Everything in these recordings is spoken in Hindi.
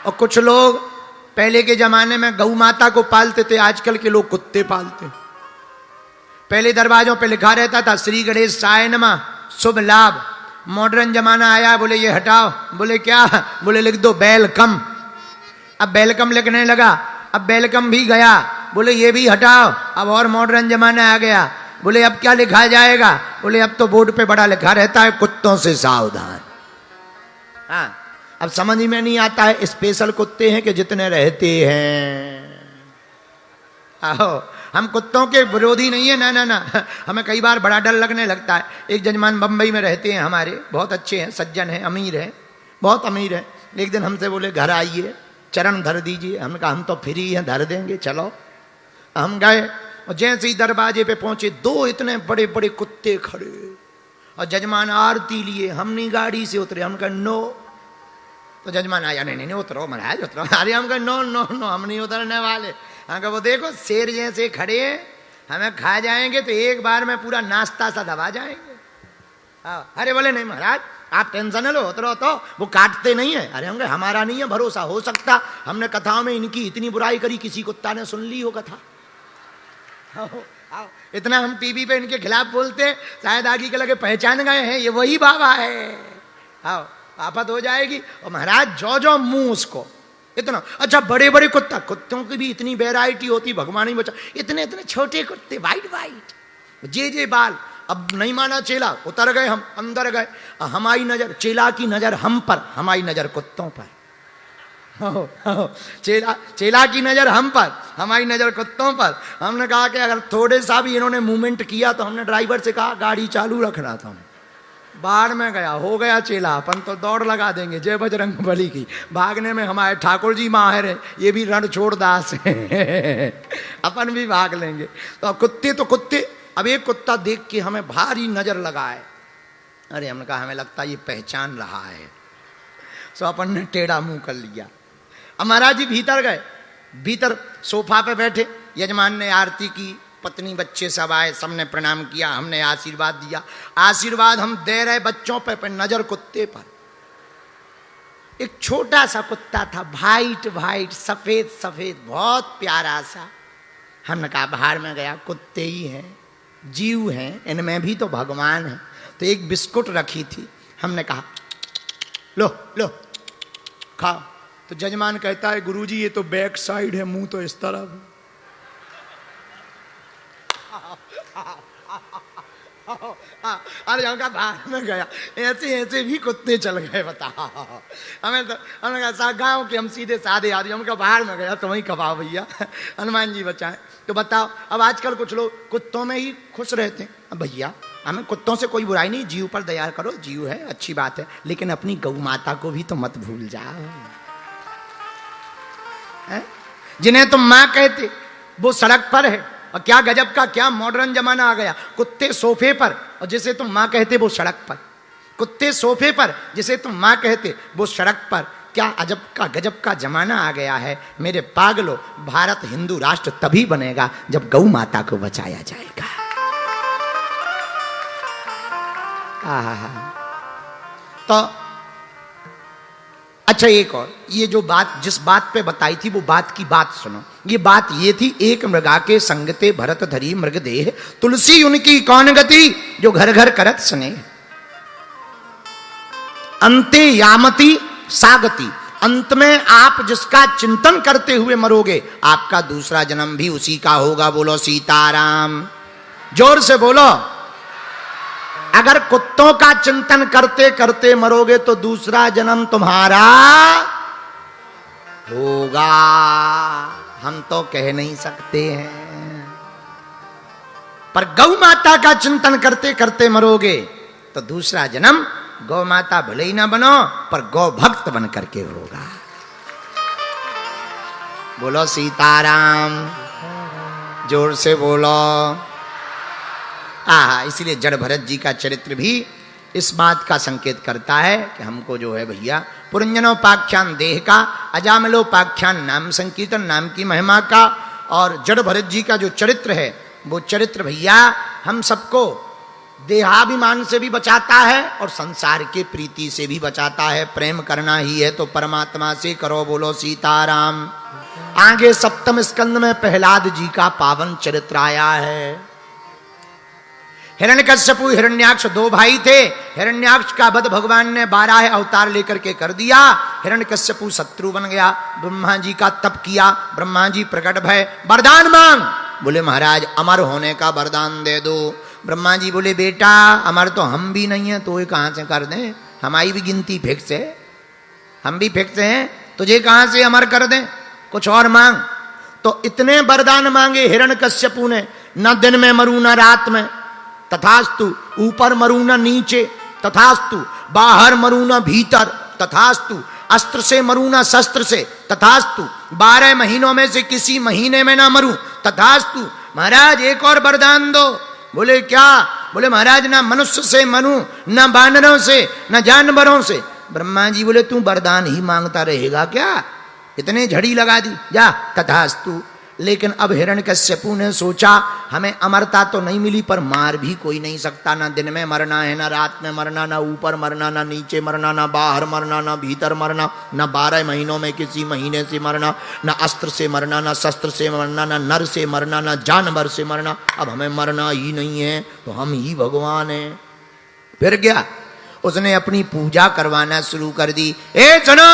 और कुछ लोग पहले के जमाने में गौ माता को पालते थे, आजकल के लोग कुत्ते पालते। पहले दरवाजों पे लिखा रहता था श्री गणेश साय नमः शुभ लाभ। मॉडर्न जमाना आया, बोले ये हटाओ। बोले क्या? बोले लिख दो वेलकम। अब वेलकम लिखने लगा, अब वेलकम भी गया, बोले ये भी हटाओ। अब और मॉडर्न जमाना आ गया, बोले अब क्या लिखा जाएगा? बोले अब तो बोर्ड पे बड़ा लिखा रहता है कुत्तों से सावधान। हाँ, अब समझ में नहीं आता है स्पेशल कुत्ते हैं कि जितने रहते हैं। आओ, हम कुत्तों के विरोधी नहीं है, ना ना ना। हमें कई बार बड़ा डर लगने लगता है। एक जजमान बंबई में रहते हैं हमारे, बहुत अच्छे हैं, सज्जन हैं, अमीर हैं, बहुत अमीर हैं। एक दिन हमसे बोले घर आइए, चरण धर दीजिए। हमने कहा हम तो फ्री हैं, धर देंगे, चलो। हम गए और जैसे ही दरवाजे पे पहुंचे, दो इतने बड़े बड़े कुत्ते खड़े और जजमान आरती लिए। हम नहीं गाड़ी से उतरे, हम कहा नो। तो जजमान आया, नहीं नहीं उतरो महाराज उतरो। अरे हम कहा नो नो नो, हम नहीं उतरने वाले। हम कहा वो देखो शेर जैसे खड़े हैं, हमें खा जाएंगे तो एक बार में पूरा नाश्ता सा दबा जाएंगे। अरे बोले नहीं महाराज आप टेंशन लो, उतरो तो, वो काटते नहीं है। अरे हम कहा हमारा नहीं है भरोसा, हो सकता हमने कथाओं में इनकी इतनी बुराई करी, किसी कुत्ता ने सुन ली हो कथा। इतना हम टीवी पे इनके खिलाफ बोलते हैं, शायद आगे के लगे पहचान गए हैं ये वही बाबा है। आओ आफत हो जाएगी। और महाराज जो जो मुंह उसको इतना अच्छा, बड़े बड़े कुत्ता, कुत्तों की भी इतनी वैरायटी होती, भगवान ही बचा। इतने इतने छोटे कुत्ते, वाइट वाइट, जे बाल। अब नहीं माना चेला, उतर गए हम, अंदर गए। हमारी नजर, चेला की नजर हम पर, हमारी नजर कुत्तों पर। चेला की नजर हम पर, हमारी नजर कुत्तों पर। हमने कहा कि अगर थोड़े सा भी इन्होंने मूवमेंट किया तो हमने ड्राइवर से कहा गाड़ी चालू रखना था। बाहर में गया, हो गया चेला, अपन तो दौड़ लगा देंगे जय बजरंग बली की। भागने में हमारे ठाकुर जी माहिर है, ये भी रण छोड़ दास है। अपन भी भाग लेंगे। तो कुत्ते तो कुत्ते। अब एक कुत्ता देख के हमें भारी नजर लगा है। अरे हमने कहा हमें लगता है ये पहचान रहा है। सो अपन ने टेढ़ा मुंह कर लिया। अब महाराज जी भीतर गए, भीतर सोफा पे बैठे, यजमान ने आरती की, पत्नी बच्चे सब आए, सबने प्रणाम किया, हमने आशीर्वाद दिया। आशीर्वाद हम दे रहे बच्चों पे नजर कुत्ते पर। एक छोटा सा कुत्ता था, वाइट वाइट, सफेद सफेद, बहुत प्यारा सा। हमने कहा बाहर में गया, कुत्ते ही हैं, जीव हैं, इनमें भी तो भगवान है। तो एक बिस्कुट रखी थी, हमने कहा लो लो खाओ। तो जजमान कहता है गुरुजी ये तो बैक साइड है, मुंह तो इस तरफ। अरे हमका बाहर में गया, ऐसे ऐसे भी कुत्ते चल गए, बता। हमें तो हमने कहा गाँव के हम सीधे साधे आदमी, हमका बाहर में गया तो वही कबाओ भैया, हनुमान जी बचाए। तो बताओ, अब आजकल कुछ लोग कुत्तों में ही खुश रहते हैं। अब भैया हमें कुत्तों से कोई बुराई नहीं, जीव पर दया करो, जीव है अच्छी बात है, लेकिन अपनी गौ माता को भी तो मत भूल जाओ। जिन्हें तुम माँ कहते वो सड़क पर है। और क्या गजब का, क्या मॉडर्न जमाना आ गया। कुत्ते सोफे पर और जिसे तुम माँ कहते वो सड़क पर। कुत्ते सोफे पर, जिसे तुम माँ कहते वो सड़क पर। क्या अजब का गजब का जमाना आ गया है मेरे पागलों। भारत हिंदू राष्ट्र तभी बनेगा जब गौ माता को बचाया जाएगा। तो अच्छा एक और, ये जो बात जिस बात पे बताई थी वो बात की बात सुनो। ये बात ये थी, एक मृगा के संगते भरत धरी मृग देह, तुलसी उनकी कौन गति, जो घर घर करत स्नेह। अंते यामति सागति, अंत में आप जिसका चिंतन करते हुए मरोगे, आपका दूसरा जन्म भी उसी का होगा। बोलो सीताराम, जोर से बोलो। अगर कुत्तों का चिंतन करते करते मरोगे तो दूसरा जन्म तुम्हारा होगा। हम तो कह नहीं सकते हैं, पर गौ माता का चिंतन करते करते मरोगे तो दूसरा जन्म गौ माता भले ही ना बनो पर गौ भक्त बन करके होगा। बोलो सीताराम, जोर से बोलो। इसीलिए जड़ भरत जी का चरित्र भी इस बात का संकेत करता है कि हमको जो है भैया पुरंजनोपाख्यान देह का, अजामिलोपाख्यान नाम संकीर्तन नाम की महिमा का, और जड़ भरत जी का जो चरित्र है वो चरित्र भैया हम सबको देहाभिमान से भी बचाता है और संसार के प्रीति से भी बचाता है। प्रेम करना ही है तो परमात्मा से करो, बोलो सीताराम। आगे सप्तम स्कंद में प्रहलाद जी का पावन चरित्र आया है। हिरण्यकश्यपु हिरण्याक्ष दो भाई थे। हिरण्याक्ष का वध भगवान ने 12 अवतार लेकर के कर दिया। हिरण्यकश्यपु शत्रु बन गया। ब्रह्मा जी का तप किया। ब्रह्मा जी प्रकट भय, वरदान मांग। बोले महाराज अमर होने का वरदान दे दो। ब्रह्मा जी बोले बेटा अमर तो हम भी नहीं है, तो ये कहां से कर दें, हमारी भी गिनती फिक्स है, हम भी फिक्स हैं, तुझे कहां से अमर कर दें, कुछ और मांग। तो इतने वरदान मांगे हिरण्यकश्यपु ने, न दिन में मरू न रात में, तथास्तु, ऊपर मरू न नीचे, तथास्तु, बाहर मरू न भीतर, तथास्तु, अस्त्र से मरू न शस्त्र से, तथास्तु, 12 महीनों में से किसी महीने में ना मरू, तथास्तु। महाराज एक और वरदान दो। बोले क्या? बोले महाराज ना मनुष्य से मरू, न बानरों से, न जानवरों से। ब्रह्मा जी बोले तू वरदान ही मांगता रहेगा क्या, इतने झड़ी लगा दी, जा। तथास्तु। लेकिन अब हिरण्यकश्यपु ने सोचा हमें अमरता तो नहीं मिली, पर मार भी कोई नहीं सकता। ना दिन में मरना है, ना रात में मरना, ना ऊपर मरना, ना नीचे मरना, ना बाहर मरना, ना भीतर मरना, ना 12 महीनों में किसी महीने से मरना, ना अस्त्र से मरना, ना शस्त्र से मरना, ना नर से मरना, ना जानवर से मरना। अब हमें मरना ही नहीं है तो हम ही भगवान हैं। फिर क्या, उसने अपनी पूजा करवाना शुरू कर दी। ए सुनो,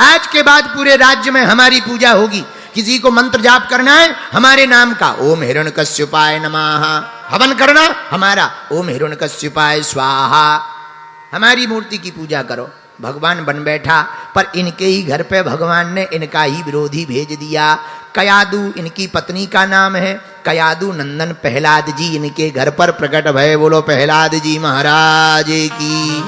आज के बाद पूरे राज्य में हमारी पूजा होगी। किसी को मंत्र जाप करना है हमारे नाम का, ओम हिरण्यकश्यपाय नमः। हवन करना हमारा, ओम हिरण्यकश्यपाय स्वाहा। हमारी मूर्ति की पूजा करो। भगवान बन बैठा, पर इनके ही घर पे भगवान ने इनका ही विरोधी भेज दिया। कयादु इनकी पत्नी का नाम है। कयादु नंदन प्रहलाद जी इनके घर पर प्रकट भय। बोलो प्रहलाद जी महाराज की।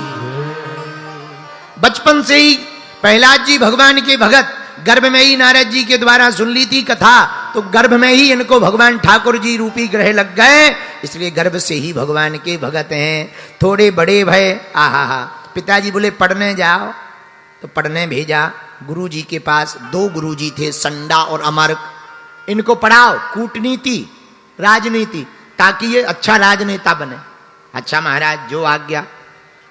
बचपन से ही प्रहलाद जी भगवान के भगत। गर्भ में ही नारद जी के द्वारा सुन ली थी कथा, तो गर्भ में ही इनको भगवान ठाकुर जी रूपी ग्रह लग गए, इसलिए गर्भ से ही भगवान के भगत हैं। थोड़े बड़े भय, आहा, पिताजी बोले पढ़ने जाओ, तो पढ़ने भेजा गुरु जी के पास। 2 गुरु जी थे, संडा और अमर। इनको पढ़ाओ कूटनीति, राजनीति, ताकि ये अच्छा राजनेता बने। अच्छा महाराज जो आज्ञा।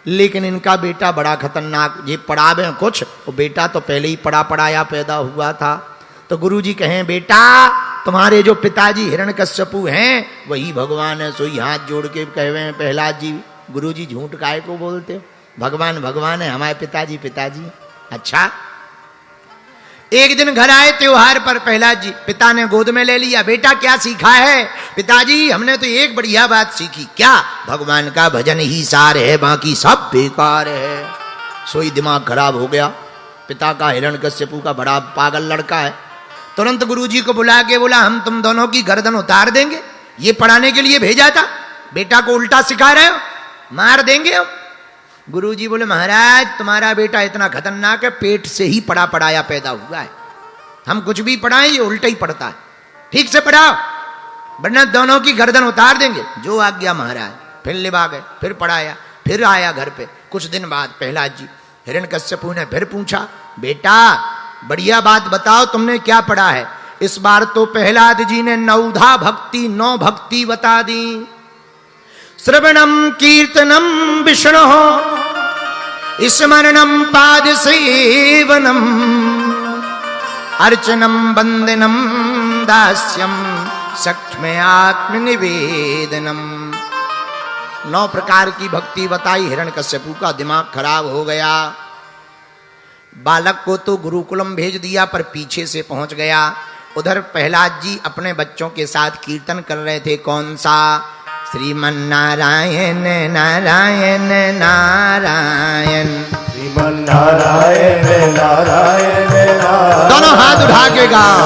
लेकिन इनका बेटा बड़ा खतरनाक, ये पढ़ावे कुछ, वो बेटा तो पहले ही पढ़ा पढ़ाया पैदा हुआ था। तो गुरुजी कहें बेटा तुम्हारे जो पिताजी हिरण्यकश्यपु हैं वही भगवान है। सोई हाथ जोड़ के कहे प्रहलाद जी, गुरुजी झूठ काहे को बोलते हो, भगवान भगवान है, हमारे पिताजी पिताजी। अच्छा, एक दिन घर आए त्योहार पर प्रहलाद जी, पिता ने गोद में ले लिया। बेटा क्या सीखा है? पिताजी हमने तो एक बढ़िया बात सीखी। क्या? भगवान का भजन ही सार है, बाकी सब बेकार है। सोई दिमाग खराब हो गया पिता का। हिरण्यकश्यपु का बड़ा पागल लड़का है। तुरंत गुरुजी को बुला के बोला हम तुम दोनों की गर्दन उतार देंगे। ये पढ़ाने के लिए भेजा था, बेटा को उल्टा सिखा रहे हो, मार देंगे हम। गुरुजी बोले महाराज तुम्हारा बेटा इतना खतरनाक है, पेट से ही पढ़ा पढ़ाया पैदा हुआ है, हम कुछ भी पढ़ाएं ये उल्टा ही पढ़ता है, ठीक से पढ़ाओ वरना दोनों की गर्दन उतार देंगे। जो आज्ञा महाराज। फिर लिबा गए, फिर पढ़ाया, फिर आया घर पे। कुछ दिन बाद प्रहलाद जी, हिरण्यकश्यपु ने फिर पूछा बेटा बढ़िया बात बताओ तुमने क्या पढ़ा है? इस बार तो प्रहलाद जी ने 9 भक्ति बता दी। श्रवणम कीर्तनम विष्णु स्मरणम पाद सेवनम अर्चनम वंदनम दास्यम सख्य आत्मनिवेदनम। 9 प्रकार की भक्ति बताई। हिरण्यकश्यपु का दिमाग खराब हो गया। बालक को तो गुरुकुलम भेज दिया पर पीछे से पहुंच गया। उधर प्रहलाद जी अपने बच्चों के साथ कीर्तन कर रहे थे। कौन सा? श्रीमन्नारायण नारायण नारायण, श्रीमन्नारायण नारायण नारायण। दोनों हाथ उठा के गाओ।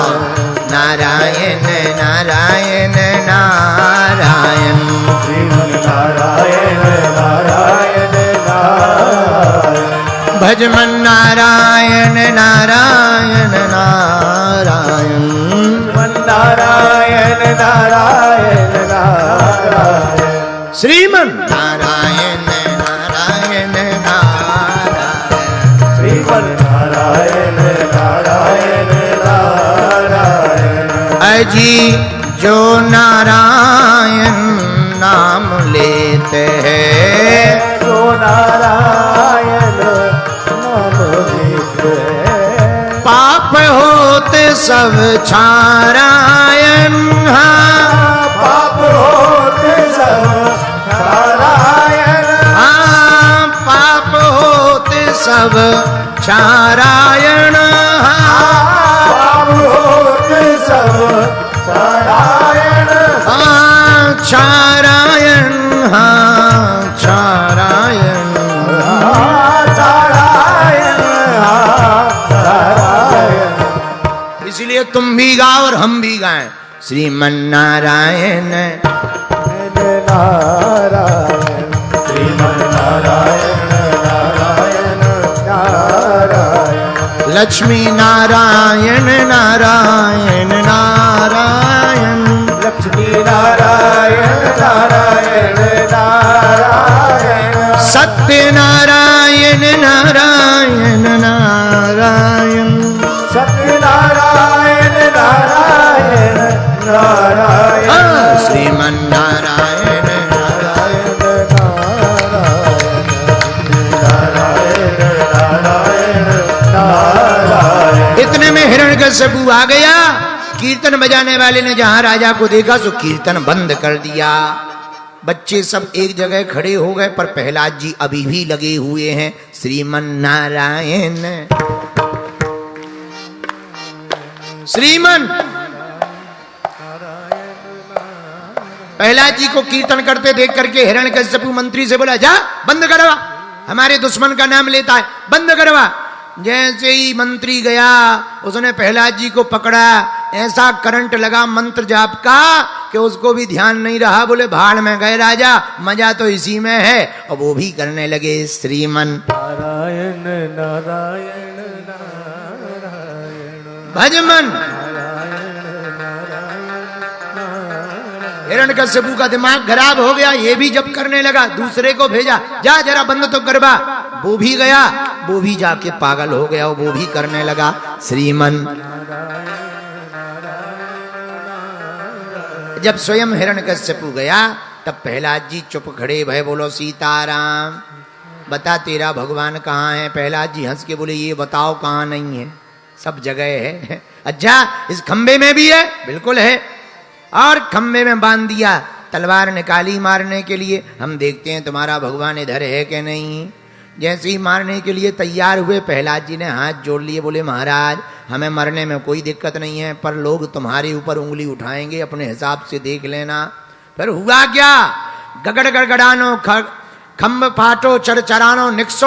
नारायण नारायण नारायण, श्रीमन्नारायण नारायण नारायण। भजमन नारायण नारायण नारायण, नारायण नारायण नारायण। श्रीमन नारायण नारायण नारायण, श्रीमन नारायण नारायण नारायण। अजी जो नारायण नाम लेते नारायण नाम विग्रह। पाप होते सब छारायण, पाप होते सब छारायण। पाप होते सब छारायण, पाप होते सब छारायण। छारायण, छारायण, इसलिए तुम भी गाओ और हम भी गाएं। श्रीमन नारायण नारायण, श्रीमन नारायण नारायण नारायण। लक्ष्मी नारायण नारायण नारायण, लक्ष्मी नारायण नारायण नारायण। सत्य नारायण नारायण नारायण, सत्यनारायण नारायण नारायण। श्रीमन नारायण नारायण नारायण नारायण नारायण। इतने में हिरण्यकश्यपु आ गया। कीर्तन बजाने वाले ने जहां राजा को देखा सो कीर्तन बंद कर दिया। बच्चे सब एक जगह खड़े हो गए, पर प्रहलाद जी अभी भी लगे हुए हैं। श्रीमन नारायण, श्रीमन। प्रहलाद जी को कीर्तन करते देख करके हिरण्यकश्यपु मंत्री से बोला, जा बंद करवा, हमारे दुश्मन का नाम लेता है, बंद करवा। जैसे ही मंत्री गया, उसने प्रहलाद जी को पकड़ा, ऐसा करंट लगा मंत्र जाप का कि उसको भी ध्यान नहीं रहा। बोले भाड़ में गए राजा, मजा तो इसी में है। और वो भी करने लगे श्रीमन नारायण नारायण नारायण। भजमन। हिरण्यकश्यपु का दिमाग खराब हो गया, ये भी जब करने लगा। दूसरे को भेजा, जा जरा बंद तो करवा। वो भी गया, वो भी जाके पागल हो गया, वो भी करने लगा श्रीमन। जब स्वयं हिरण्यकश्यपु गया, तब प्रहलाद जी चुप खड़े भय। बोलो सीताराम, बता तेरा भगवान कहाँ है? प्रहलाद जी हंस के बोले, ये बताओ कहाँ नहीं है? सब जगह है। अच्छा, इस खंबे में भी है? बिल्कुल है। और खंबे में बांध दिया, तलवार निकाली मारने के लिए। हम देखते हैं तुम्हारा भगवान इधर है कि नहीं। जैसे ही मारने के लिए तैयार हुए, प्रहलाद जी ने हाथ जोड़ लिए। बोले महाराज, हमें मरने में कोई दिक्कत नहीं है, पर लोग तुम्हारे ऊपर उंगली उठाएंगे, अपने हिसाब से देख लेना। फिर हुआ क्या? गगड़ गड़गड़ानो, खम्ब फाटो, चरचरानो, निक्सो